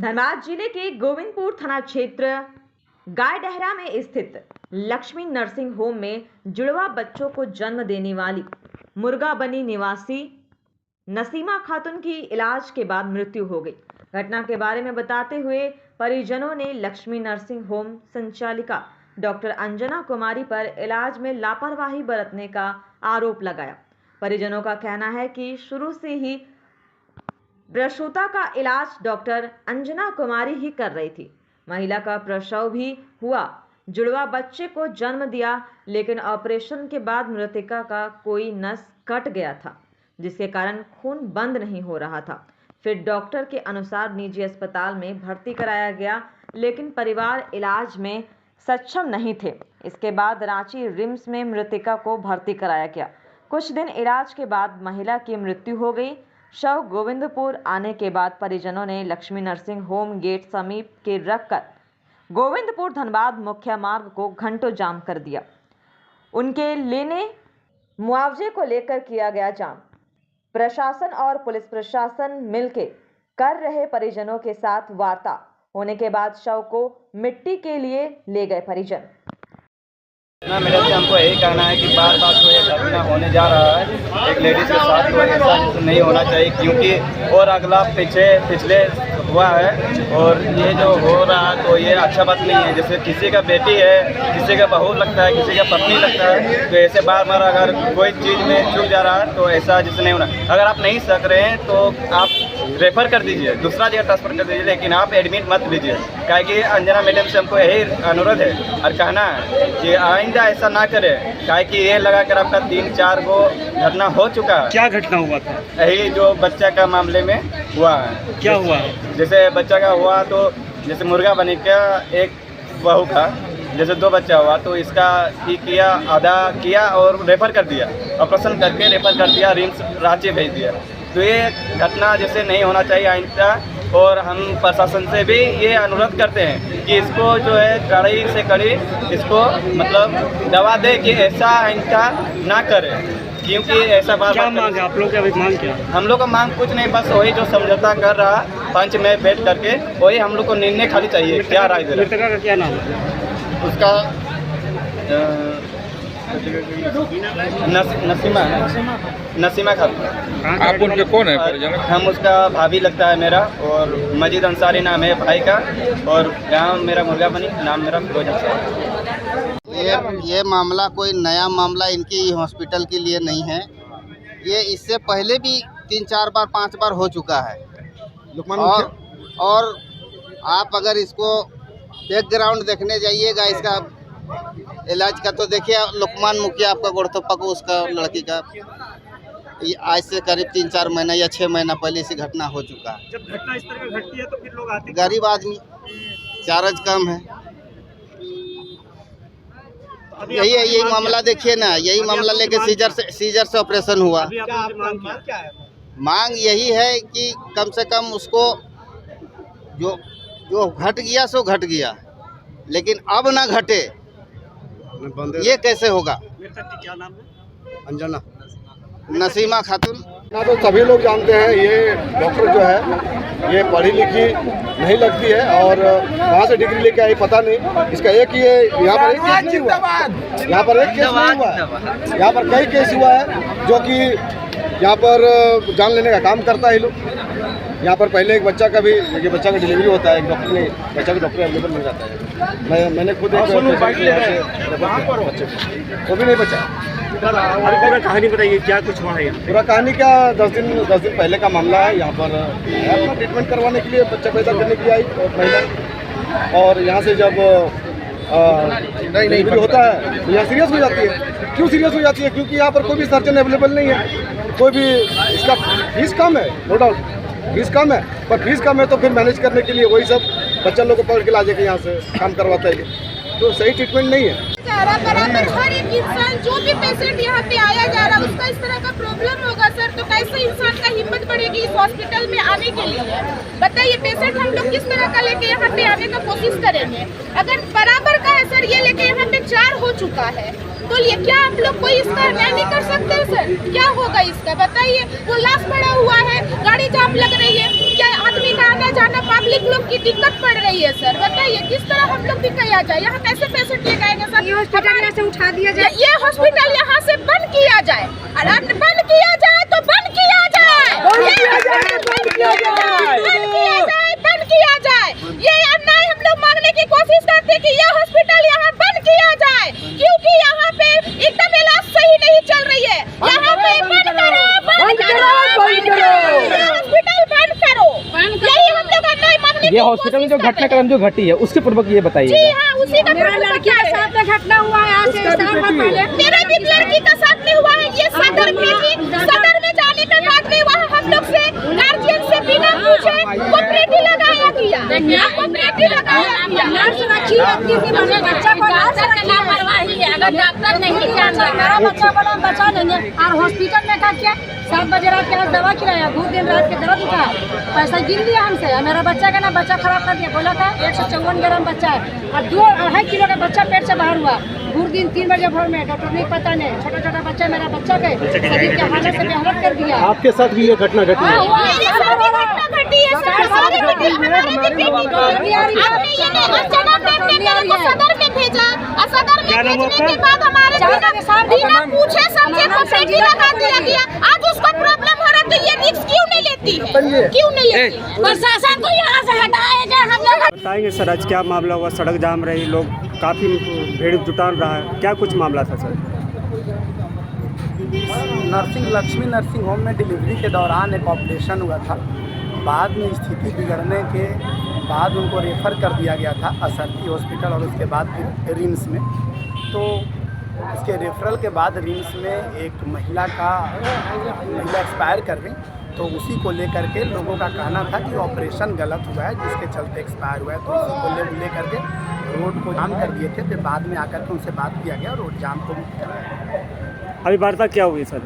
धनबाद जिले के गोविंदपुर थाना क्षेत्र गायडहरा में स्थित लक्ष्मी नर्सिंग होम में जुड़वा बच्चों को जन्म देने वाली मुर्गाबनी निवासी नसीमा खातून की इलाज के बाद मृत्यु हो गई। घटना के बारे में बताते हुए परिजनों ने लक्ष्मी नर्सिंग होम संचालिका डॉक्टर अंजना कुमारी पर इलाज में लापरवाही बरतने का आरोप लगाया। परिजनों का कहना है कि शुरू से ही प्रसूता का इलाज डॉक्टर अंजना कुमारी ही कर रही थी। महिला का प्रसव भी हुआ, जुड़वा बच्चे को जन्म दिया, लेकिन ऑपरेशन के बाद मृतका का कोई नस कट गया था, जिसके कारण खून बंद नहीं हो रहा था। फिर डॉक्टर के अनुसार निजी अस्पताल में भर्ती कराया गया, लेकिन परिवार इलाज में सक्षम नहीं थे। इसके बाद रांची रिम्स में मृतका को भर्ती कराया गया। कुछ दिन इलाज के बाद महिला की मृत्यु हो गई। शव गोविंदपुर आने के बाद परिजनों ने लक्ष्मी नर्सिंग होम गेट समीप के रखकर गोविंदपुर धनबाद मुख्य मार्ग को घंटों जाम कर दिया। उनके लेने मुआवजे को लेकर किया गया जाम। प्रशासन और पुलिस प्रशासन मिलकर कर रहे परिजनों के साथ वार्ता होने के बाद शव को मिट्टी के लिए ले गए परिजन। ना मेरे से हमको यही कहना है कि बार बार जो ये घटना होने जा रहा है एक लेडीज़ के साथ, तो ऐसा नहीं होना चाहिए, क्योंकि और अगला पिछले हुआ है और ये जो हो रहा है तो ये अच्छा बात नहीं है। जैसे किसी का बेटी है, किसी का बहू लगता है, किसी का पत्नी लगता है, तो ऐसे बार बार अगर कोई चीज़ में चूक जा रहा है तो ऐसा जैसे नहीं होना। अगर आप नहीं सक रहे हैं तो आप रेफ़र कर दीजिए, दूसरा जगह ट्रांसफ़र कर दीजिए, लेकिन आप एडमिट मत लीजिए। क्या कि अंजना मैडम से हमको यही अनुरोध है और कहना है कि आइंदा ऐसा ना करें, क्या कि ये लगा कर आपका 3-4 गो घटना हो चुका है। क्या घटना हुआ था? यही जो बच्चा का मामले में हुआ है। क्या हुआ है? जैसे बच्चा का हुआ तो जैसे मुर्गा बनी का एक बहू का जैसे 2 बच्चा हुआ तो इसका ही किया, आधा किया और रेफ़र कर दिया, ऑपरेशन करके रेफ़र कर दिया, रिम्स रांची भेज दिया। तो ये घटना जैसे नहीं होना चाहिए आइंदा। और हम प्रशासन से भी ये अनुरोध करते हैं कि इसको जो है कड़ी से कड़ी इसको मतलब दवा दे कि ऐसा आइंदा ना करे, क्योंकि ऐसा बार क्या मांग है आप लोग? अभी मांग क्या? हम लोग का मांग कुछ नहीं, बस वही जो समझौता कर रहा पंच में बैठ करके वही हम लोग को निर्णय खाली चाहिए। क्या राय दे? मृतका का क्या नाम है? उसका नसीमा खातून। आप उनके कौन है परिजन? हम उसका भाभी लगता है मेरा, और मजीद अंसारी नाम है भाई का, और गांव मेरा मुर्गाबनी, नाम मेरा फिरोज अंसारी। ये मामला कोई नया मामला इनकी हॉस्पिटल के लिए नहीं है। ये इससे पहले भी 3-4 बार 5 बार हो चुका है। और आप अगर इसको बैकग्राउंड देखने जाइएगा इसका इलाज का, तो देखिए लुकमान मुखिया आपका गोड़थप्पा को उसका लड़की का आज से करीब 3-4 महीना या 6 महीना पहले से घटना हो चुका है। जब घटना इस तरह की घटती है तो फिर लोग आते हैं। गरीब आदमी, चार्ज कम है। यही मामला देखिए ना, यही मामला लेके सीजर से ऑपरेशन हुआ। मांग यही है कि कम से कम उसको जो घट गया सो घट गया, लेकिन अब ना घटे, ये कैसे होगा? क्या नाम है? अंजना नसीमा खातून। ना तो सभी लोग जानते हैं ये डॉक्टर जो है ये पढ़ी लिखी नहीं लगती है, और कहाँ से डिग्री लेके आई पता नहीं। इसका एक ये यहाँ पर एक केस नहीं हुआ, यहाँ पर एक केस नहीं हुआ है, यहाँ पर कई केस हुआ है जो कि यहाँ पर जान लेने का काम करता है लोग। यहाँ पर पहले एक बच्चा का भी, ये बच्चा का डिलीवरी होता है, एक डॉक्टर ने बच्चा का डॉक्टर अवेलेबल मिल जाता है। मैंने खुद एक बच्चे वो भी नहीं बचा। पूरा कहानी बताइए, क्या कुछ हुआ है? पूरा कहानी का 10 दिन पहले का मामला है। यहाँ पर अपना ट्रीटमेंट करवाने के लिए, बच्चा पैदा करने के लिए आई और महिला, और यहाँ से जब डिलीवरी होता है तो यहाँ सीरियस हो जाती है। क्यों सीरियस हो जाती है? क्योंकि यहाँ पर कोई भी सर्जन अवेलेबल नहीं है, कोई भी। इसका फीस कम है, नो डाउट फीस कम है, पर फीस कम है तो फिर मैनेज करने के लिए वही सब बच्चा लोग को पकड़ के ला जाके यहाँ से काम करवाता है, तो सही ट्रीटमेंट नहीं है। बराबर हर एक इंसान, जो भी पेशेंट यहाँ पे आया जा रहा है उसका इस तरह का प्रॉब्लम होगा सर, तो कैसे इंसान का हिम्मत बढ़ेगी इस हॉस्पिटल में आने के लिए? बताइए, पेशेंट हम लोग किस तरह का लेके यहाँ पे आने का कोशिश करेंगे? अगर बराबर का है सर, ये लेके यहाँ पे 4 हो चुका है, तो ये क्या आप लोग कोई इसका न्याय नहीं कर सकते सर? क्या होगा इसका बताइए? वो लाश पड़ा हुआ है, गाड़ी जाम लग रही है, क्या आदमी का आना जाना पब्लिक लोग की दिक्कत पड़ रही है सर। बताइए किस तरह हम लोग भी किया जाए, यहाँ कैसे पेशेंट लेके आएंगे सर? ये हॉस्पिटल यहाँ से उठा दिया जाए, ये हॉस्पिटल यहाँ से बंद किया जाए, बंद किया जाए तो बंद किया जाए, बंद किया जाए। ये अन्याय हम लोग मांगने की कोशिश करते हैं कि यह हॉस्पिटल यहाँ बंद किया जाए, क्योंकि यहाँ पे एकदम इलाज सही नहीं चल रही है। यहाँ पे बंद करो, हॉस्पिटल बंद करो, यही हम लोग अन्याय मांगने की। ये हॉस्पिटल में जो घटनाक्रम जो घटी है उसके पूर्वक ये बताइए। जी हाँ, उसी का लड़की के साथ में घटना हुआ है। आज से साल भर पहले मेरा भी लड़की का साथ में हुआ है। ये सदर में थी, सदर में जाने के बाद में वहाँ हम लोग से गार्जियन से बिना पूछे कोपरेटिव लगाया गया, कोपरेटिव लगाया गया। नर्स अच्छी लगती थी, मेरे बच्चा को नर्स का लापरवाही है। अगर डॉक्टर नहीं जानता, मेरा बच्चा बोला बचा लेंगे। और हॉस्पिटल में का क्या 7 बजे रात के दवा खिलाया, 2 दिन रात के दर्द का पैसा गिन लिया हमसे। मेरा बच्चा का ना बच्चा खराब कर दिया, बोला था 154 ग्राम बच्चा है और 2-2.5 किलो का बच्चा पेट से बाहर हुआ। पूरे दिन 3 बजे भोर में डॉक्टर नहीं पता नहीं, छोटा छोटा बच्चा मेरा बच्चा के शरीर के हालत से बेहालत कर दिया। आपके साथ भी ये घटना घटी है? सदर में भेजा और सदर में भेजने के बाद हमारे बिना पूछे समझे कोपरेटिव लगा दिया गया। आज उसको प्रॉब्लम हो रहा है तो ये रिस्क क्यों नहीं लेती है, क्यों नहीं लेती? प्रशासन को यहाँ से हटाया जाए। हम लोग बताएंगे सर आज क्या मामला हुआ? सड़क जाम रही, लोग काफ़ी भीड़ जुटान रहा है, क्या कुछ मामला था सर? लक्ष्मी नर्सिंग होम में डिलीवरी के दौरान एक ऑपरेशन हुआ था। बाद में स्थिति बिगड़ने के बाद उनको रेफ़र कर दिया गया था असरती हॉस्पिटल और उसके बाद फिर रिम्स में। तो उसके रेफरल के बाद रिम्स में एक महिला एक्सपायर कर गई, तो उसी को लेकर के लोगों का कहना था कि ऑपरेशन गलत हुआ है जिसके चलते एक्सपायर हुआ है। तो इसी को लेकर के रोड को जाम कर दिए थे। फिर बाद में आकर के उनसे बात किया गया, रोड जाम को मुक्त कराया। अभी वार्ता क्या हुई सर?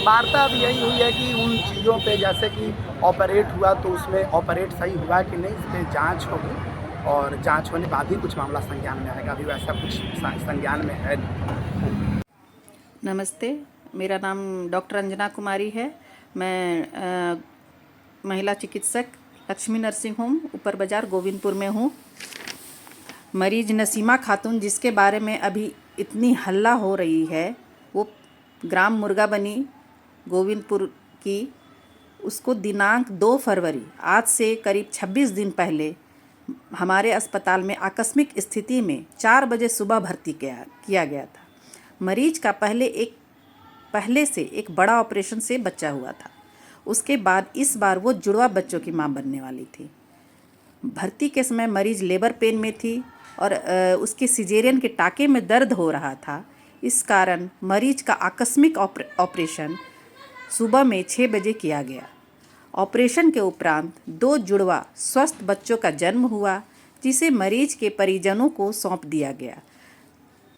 वार्ता अब यही हुई है कि उन चीज़ों पे जैसे कि ऑपरेट हुआ तो उसमें ऑपरेट सही हुआ कि नहीं, इस पर जाँच होगी और जांच होने बाद ही कुछ मामला संज्ञान में आएगा। अभी वैसा कुछ संज्ञान में है नहीं। नमस्ते, मेरा नाम डॉक्टर अंजना कुमारी है। मैं महिला चिकित्सक लक्ष्मी नर्सिंग होम ऊपर बाज़ार गोविंदपुर में हूँ। मरीज नसीमा खातून जिसके बारे में अभी इतनी हल्ला हो रही है, वो ग्राम मुर्गाबनी गोविंदपुर की, उसको दिनांक 2 फरवरी आज से करीब 26 दिन पहले हमारे अस्पताल में आकस्मिक स्थिति में 4 बजे सुबह भर्ती किया गया था। मरीज का पहले से एक बड़ा ऑपरेशन से बच्चा हुआ था। उसके बाद इस बार वो जुड़वा बच्चों की मां बनने वाली थी। भर्ती के समय मरीज लेबर पेन में थी और उसके सिजेरियन के टाँके में दर्द हो रहा था। इस कारण मरीज का आकस्मिक ऑपरेशन सुबह में 6 बजे किया गया। ऑपरेशन के उपरांत 2 जुड़वा स्वस्थ बच्चों का जन्म हुआ, जिसे मरीज के परिजनों को सौंप दिया गया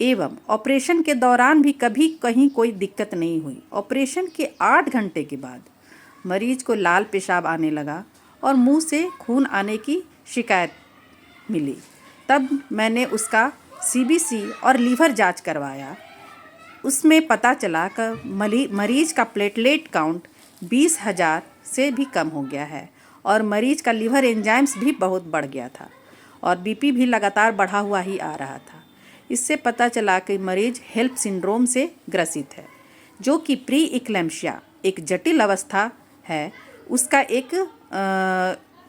एवं ऑपरेशन के दौरान भी कभी कहीं कोई दिक्कत नहीं हुई। ऑपरेशन के 8 घंटे के बाद मरीज को लाल पेशाब आने लगा और मुंह से खून आने की शिकायत मिली। तब मैंने उसका सीबीसी और लीवर जांच करवाया। उसमें पता चला कि मरीज का प्लेटलेट काउंट 20,000 से भी कम हो गया है और मरीज का लीवर एंजाइम्स भी बहुत बढ़ गया था और बीपी भी लगातार बढ़ा हुआ ही आ रहा था। इससे पता चला कि मरीज हेल्प सिंड्रोम से ग्रसित है, जो कि प्री इक्लेम्शिया एक जटिल अवस्था है, उसका एक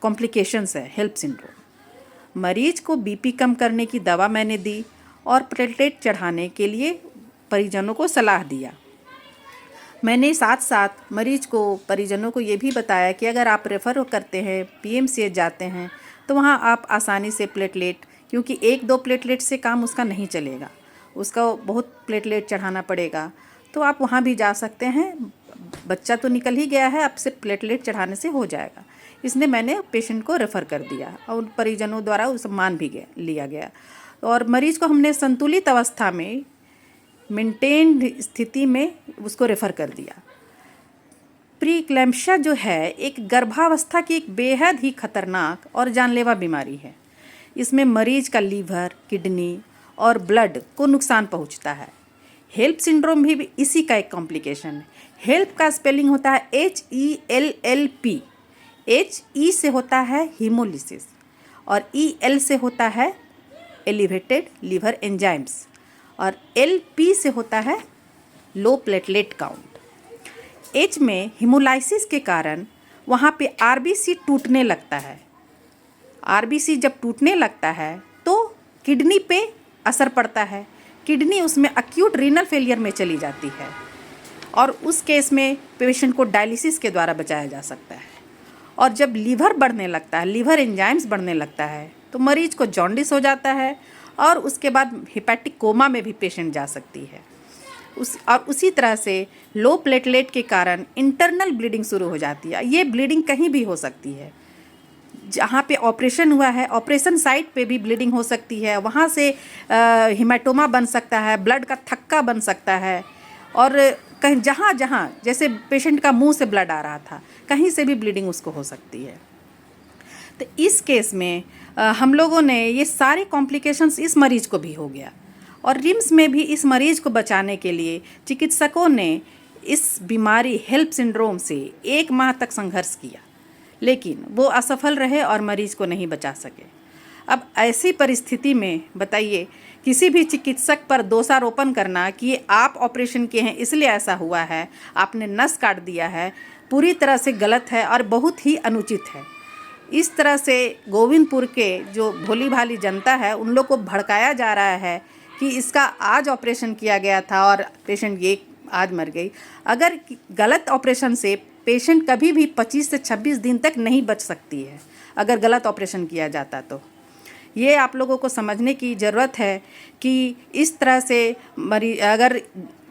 कॉम्प्लिकेशंस है हेल्प सिंड्रोम। मरीज को बीपी कम करने की दवा मैंने दी और प्लेटलेट चढ़ाने के लिए परिजनों को सलाह दिया। मैंने साथ साथ परिजनों को ये भी बताया कि अगर आप रेफ़र करते हैं पीएमसीएच जाते हैं तो वहाँ आप आसानी से प्लेटलेट, क्योंकि 1-2 प्लेटलेट से काम उसका नहीं चलेगा, उसका बहुत प्लेटलेट चढ़ाना पड़ेगा, तो आप वहाँ भी जा सकते हैं। बच्चा तो निकल ही गया है, अब से प्लेटलेट चढ़ाने से हो जाएगा। इसने मैंने पेशेंट को रेफ़र कर दिया और परिजनों द्वारा उस मान भी लिया गया और मरीज को हमने संतुलित अवस्था में मेंटेन्ड स्थिति में उसको रेफ़र कर दिया। प्रीक्लैम्शिया जो है एक गर्भावस्था की एक बेहद ही खतरनाक और जानलेवा बीमारी है। इसमें मरीज का लीवर, किडनी और ब्लड को नुकसान पहुंचता है। हेल्प सिंड्रोम भी इसी का एक कॉम्प्लिकेशन है। हेल्प का स्पेलिंग होता है HELLP। HE से होता है हीमोलिसिस और EL से होता है एलिवेटेड लिवर एंजाइम्स और LP से होता है लो प्लेटलेट काउंट। H में हीमोलाइसिस के कारण वहाँ पे RBC टूटने लगता है। RBC जब टूटने लगता है तो किडनी पे असर पड़ता है, किडनी उसमें एक्यूट रीनल फेलियर में चली जाती है और उस केस में पेशेंट को डायलिसिस के द्वारा बचाया जा सकता है। और जब लीवर बढ़ने लगता है, लीवर एंजाइम्स बढ़ने लगता है, तो मरीज को जॉन्डिस हो जाता है और उसके बाद हेपेटिक कोमा में भी पेशेंट जा सकती है। उसी तरह से लो प्लेटलेट के कारण इंटरनल ब्लीडिंग शुरू हो जाती है। ये ब्लीडिंग कहीं भी हो सकती है, जहाँ पे ऑपरेशन हुआ है ऑपरेशन साइट पे भी ब्लीडिंग हो सकती है, वहाँ से हिमेटोमा बन सकता है, ब्लड का थक्का बन सकता है और कहीं जहाँ जहाँ जैसे पेशेंट का मुंह से ब्लड आ रहा था कहीं से भी ब्लीडिंग उसको हो सकती है। तो इस केस में हम लोगों ने ये सारे कॉम्प्लिकेशंस इस मरीज को भी हो गया और रिम्स में भी इस मरीज को बचाने के लिए चिकित्सकों ने इस बीमारी हेल्प सिंड्रोम से 1 माह तक संघर्ष किया, लेकिन वो असफल रहे और मरीज को नहीं बचा सके। अब ऐसी परिस्थिति में बताइए, किसी भी चिकित्सक पर दोषारोपण करना कि आप ऑपरेशन किए हैं इसलिए ऐसा हुआ है, आपने नस काट दिया है, पूरी तरह से गलत है और बहुत ही अनुचित है। इस तरह से गोविंदपुर के जो भोली भाली जनता है उन लोग को भड़काया जा रहा है कि इसका आज ऑपरेशन किया गया था और पेशेंट ये आज मर गई। अगर गलत ऑपरेशन से पेशेंट कभी भी 25 से 26 दिन तक नहीं बच सकती है अगर गलत ऑपरेशन किया जाता तो। ये आप लोगों को समझने की ज़रूरत है कि इस तरह से अगर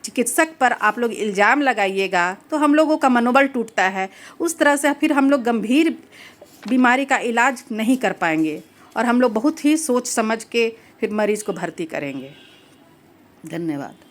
चिकित्सक पर आप लोग इल्ज़ाम लगाइएगा तो हम लोगों का मनोबल टूटता है। उस तरह से फिर हम लोग गंभीर बीमारी का इलाज नहीं कर पाएंगे और हम लोग बहुत ही सोच समझ के फिर मरीज़ को भर्ती करेंगे। धन्यवाद।